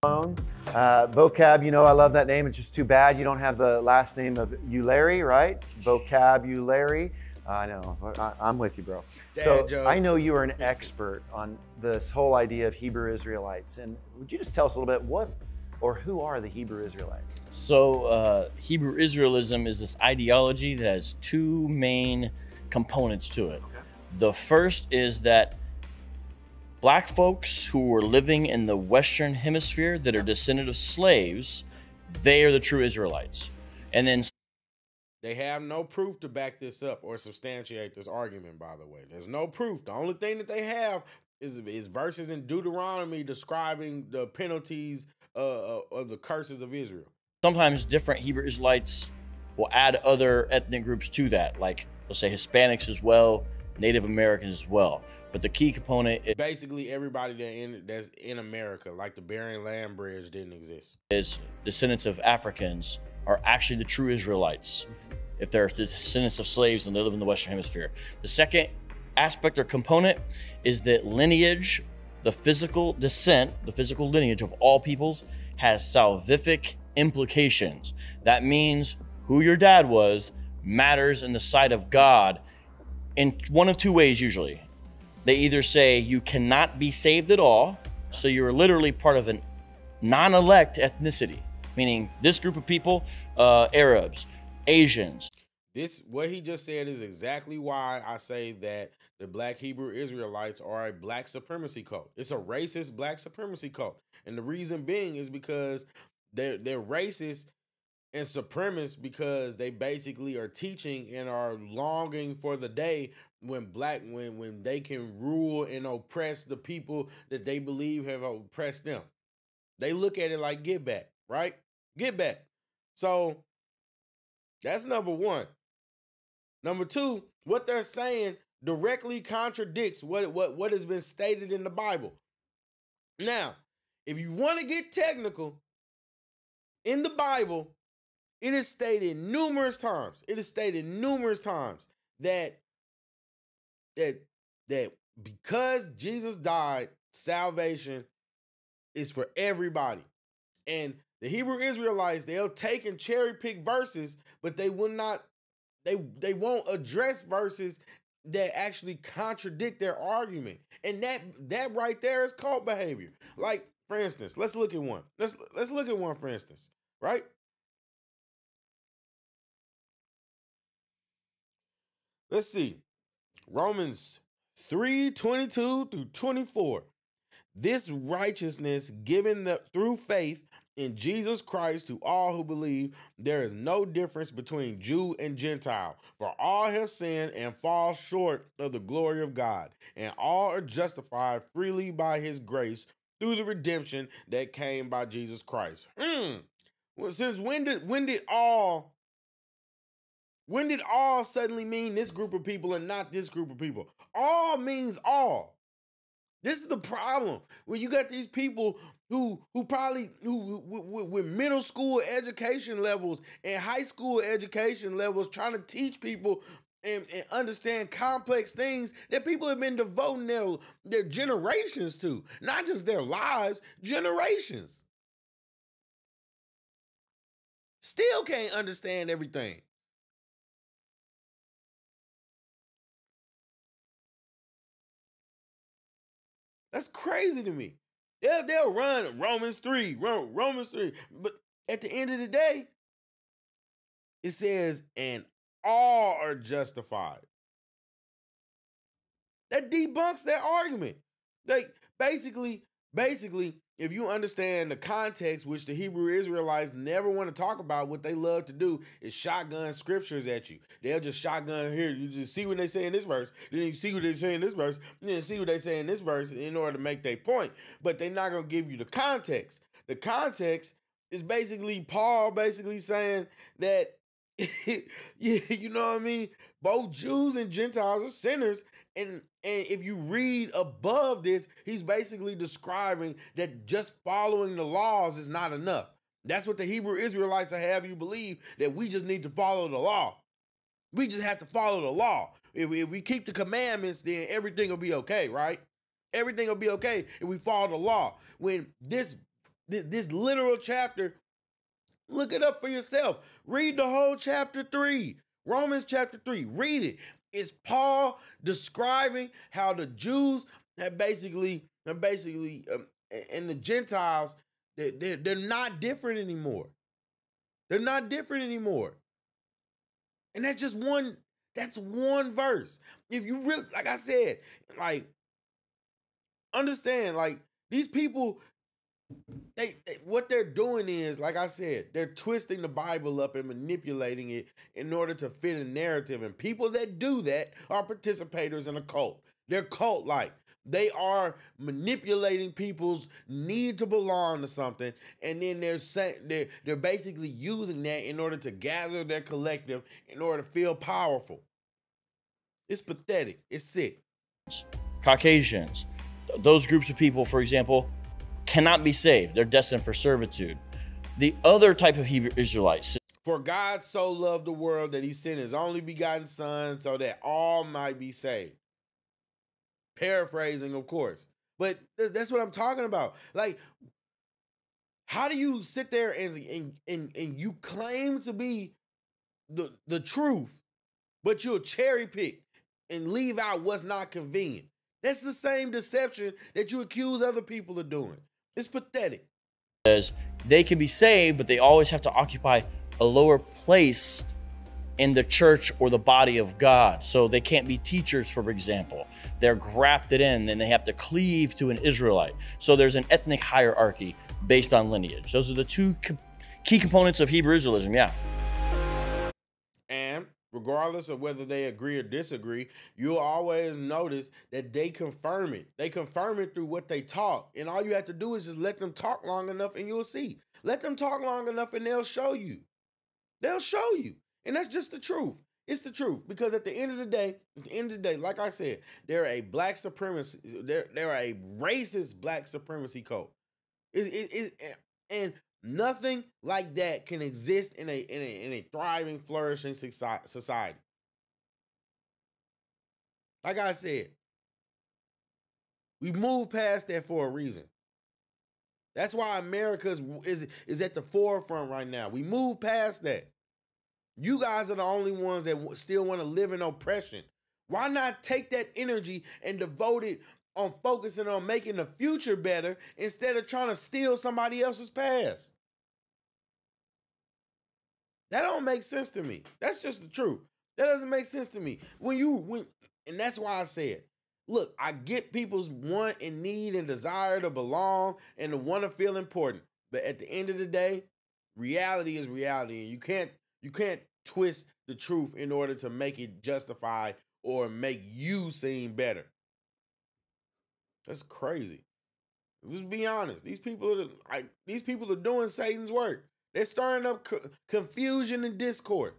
Vocab, you know, I love that name. It's just too bad you don't have the last name of Ulary, right? Vocabulary. I know, I'm with you, bro. So I know you are an expert on this whole idea of Hebrew Israelites. And would you just tell us a little bit what or who are the Hebrew Israelites? So Hebrew Israelism is this ideology that has two main components to it. Okay. The first is that Black folks who were living in the Western Hemisphere that are descended of slaves, they are the true Israelites. And then they have no proof to back this up or substantiate this argument, by the way. There's no proof. The only thing that they have is verses in Deuteronomy describing the penalties of the curses of Israel. Sometimes different Hebrew Israelites will add other ethnic groups to that, like they'll say Hispanics as well, Native Americans as well. But the key component is basically everybody that's in America, like the Bering Land Bridge didn't exist. Is descendants of Africans are actually the true Israelites if they're the descendants of slaves and they live in the Western Hemisphere. The second aspect or component is that lineage, the physical descent, the physical lineage of all peoples has salvific implications. That means who your dad was matters in the sight of God in one of two ways usually. They either say you cannot be saved at all, so you're literally part of a non-elect ethnicity, meaning this group of people, Arabs, Asians. What he just said is exactly why I say that the Black Hebrew Israelites are a black supremacy cult. It's a racist black supremacy cult. And the reason being is because they're racist and supremacist because they basically are teaching and are longing for the day when they can rule and oppress the people that they believe have oppressed them. They look at it like get back, right? Get back. So that's number one. Number two, what they're saying directly contradicts what has been stated in the Bible. Now, if you want to get technical, in the Bible, it is stated numerous times. It is stated numerous times that because Jesus died, salvation is for everybody. And the Hebrew Israelites, they'll take and cherry pick verses, but they will not, they won't address verses that actually contradict their argument. And that right there is cult behavior. Like, for instance, let's look at one. Let's look at one, for instance, right? Let's see. Romans 3:22 through 24. This righteousness given through faith in Jesus Christ to all who believe, there is no difference between Jew and Gentile, for all have sinned and fall short of the glory of God, and all are justified freely by his grace through the redemption that came by Jesus Christ. Well, since when did all suddenly mean this group of people and not this group of people? All means all. This is the problem. When you got these people who with middle school education levels and high school education levels trying to teach people and understand complex things that people have been devoting their generations to. Not just their lives, generations. Still can't understand everything. That's crazy to me. They'll run Romans 3, but at the end of the day, it says, and all are justified. That debunks that argument. Like, basically, if you understand the context, which the Hebrew Israelites never want to talk about, what they love to do is shotgun scriptures at you. They'll just shotgun here. You just see what they say in this verse, then you see what they say in this verse, and then see what they say in this verse in order to make their point. But they're not going to give you the context. The context is basically Paul basically saying that, you know what I mean? Both Jews and Gentiles are sinners. And if you read above this, he's basically describing that just following the laws is not enough. That's what the Hebrew Israelites have you believe, that we just need to follow the law. We just have to follow the law. If we keep the commandments, then everything will be okay, right? Everything will be okay if we follow the law. When this this literal chapter. Look it up for yourself. Read the whole chapter 3. Romans chapter 3. Read it. It's Paul describing how the Jews have basically and the Gentiles, they're not different anymore. They're not different anymore. And that's just one verse. If you really, like I said, like, understand, like, these people, they what they're doing is, like I said, they're twisting the Bible up and manipulating it in order to fit a narrative. And people that do that are participators in a cult. They're cult-like. They are manipulating people's need to belong to something, and then they're basically using that in order to gather their collective, in order to feel powerful. It's pathetic. It's sick. Caucasians, those groups of people, for example, cannot be saved. They're destined for servitude. The other type of Hebrew Israelites. For God so loved the world that he sent his only begotten son so that all might be saved. Paraphrasing, of course. But that's what I'm talking about. Like, how do you sit there and you claim to be the truth, but you'll cherry pick and leave out what's not convenient? That's the same deception that you accuse other people of doing. It's pathetic. They can be saved, but they always have to occupy a lower place in the church or the body of God. So they can't be teachers, for example. They're grafted in and they have to cleave to an Israelite. So there's an ethnic hierarchy based on lineage. Those are the two key components of Hebrew Israelism, yeah. And regardless of whether they agree or disagree, you'll always notice that they confirm it. They confirm it through what they talk. And all you have to do is just let them talk long enough and you'll see. Let them talk long enough and they'll show you. They'll show you. And that's just the truth. It's the truth. Because at the end of the day, like I said, they're a black supremacy, they're a racist black supremacy cult. And nothing like that can exist in a thriving, flourishing society. Like I said, we moved past that for a reason. That's why America is at the forefront right now. We moved past that. You guys are the only ones that still want to live in oppression. Why not take that energy and devote it on focusing on making the future better instead of trying to steal somebody else's past? That don't make sense to me. That's just the truth. That doesn't make sense to me. And that's why I said, look, I get people's want and need and desire to belong and to want to feel important. But at the end of the day, reality is reality. And you can't twist the truth in order to make it justify or make you seem better. That's crazy. Let's be honest. These people are doing Satan's work. They're stirring up confusion and discord.